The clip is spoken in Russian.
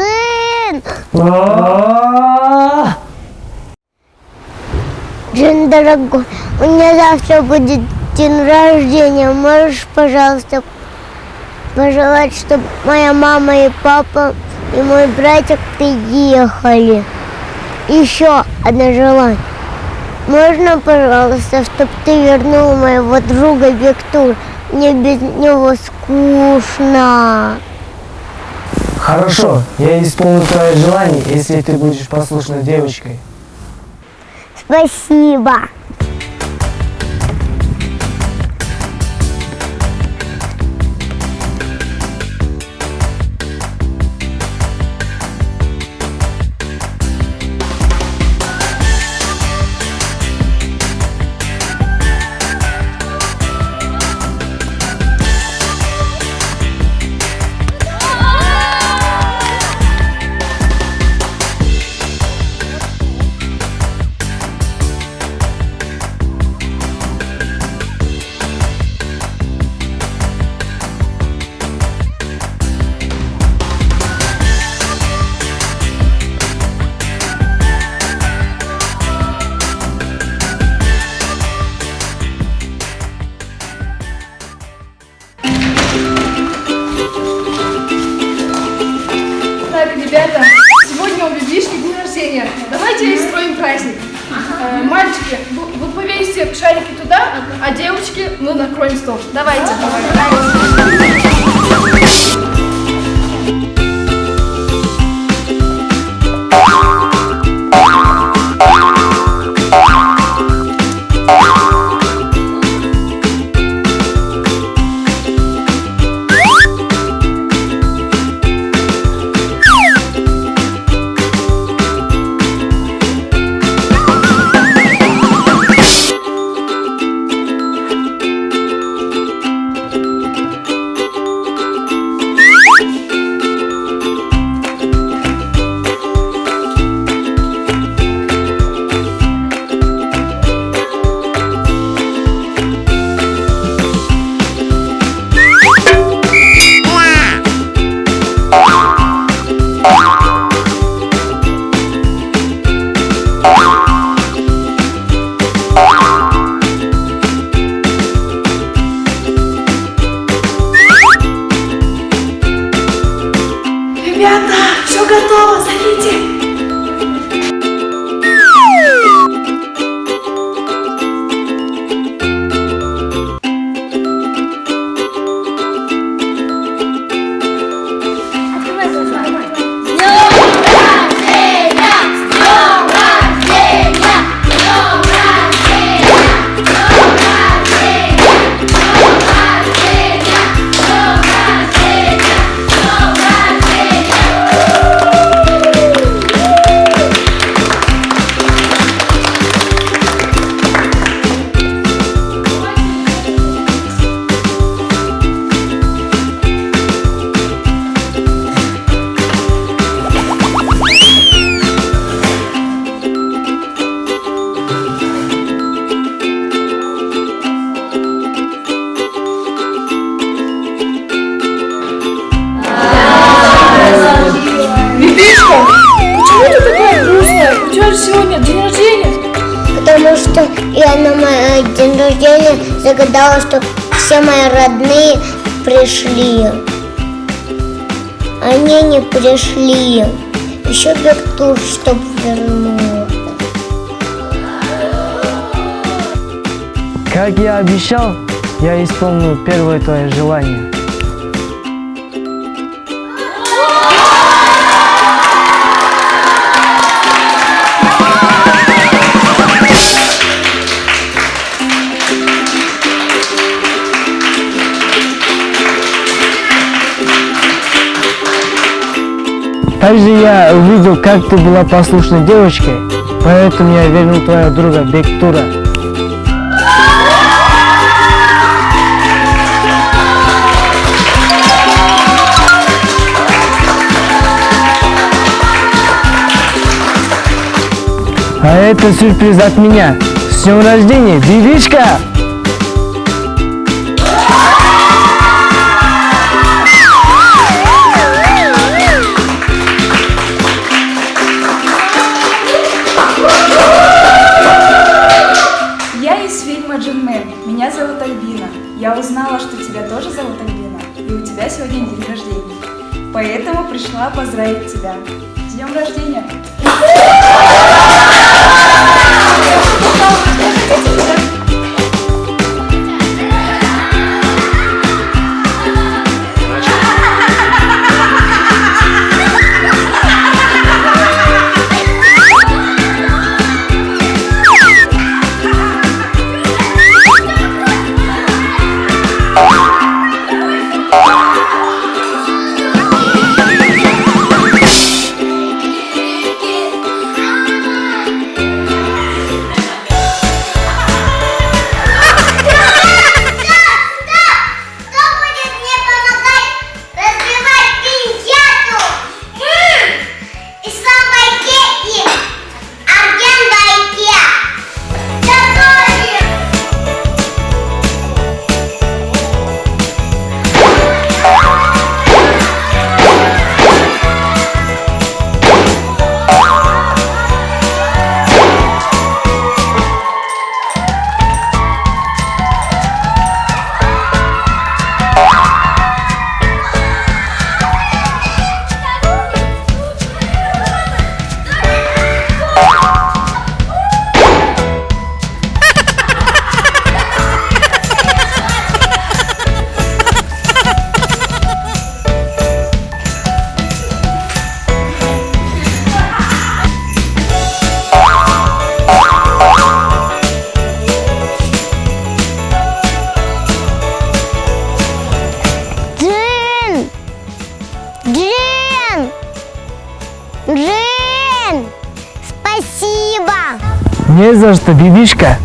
магазин. О! Джин, дорогой, у меня завтра будет день рождения. Можешь, пожалуйста, пожелать, чтобы моя мама и папа и мой братик приехали? Еще одно желание. Можно, пожалуйста, чтобы ты вернул моего друга Виктора? Мне без него скучно. Хорошо, я исполню твое желание, если ты будешь послушной девочкой. Спасибо. Так, ребята, сегодня у бибишки день рождения. Давайте устроим праздник. Мальчики, вы повесите шарики туда, а девочки, мы накроем стол. Давайте. Ребята, все готово, зовите. У тебя же сегодня день рождения. Потому что я на мой день рождения загадала, чтобы все мои родные пришли. Они не пришли. Еще Виктор, чтобы вернул. Как я обещал, я исполню первое твое желание. Также я увидел, как ты была послушной девочкой, поэтому я вернул твоего друга Виктора. А это сюрприз от меня. С днем рождения, Бибишка! пришла поздравить тебя. С днем рождения! Джин, спасибо. Не за что, бибишка.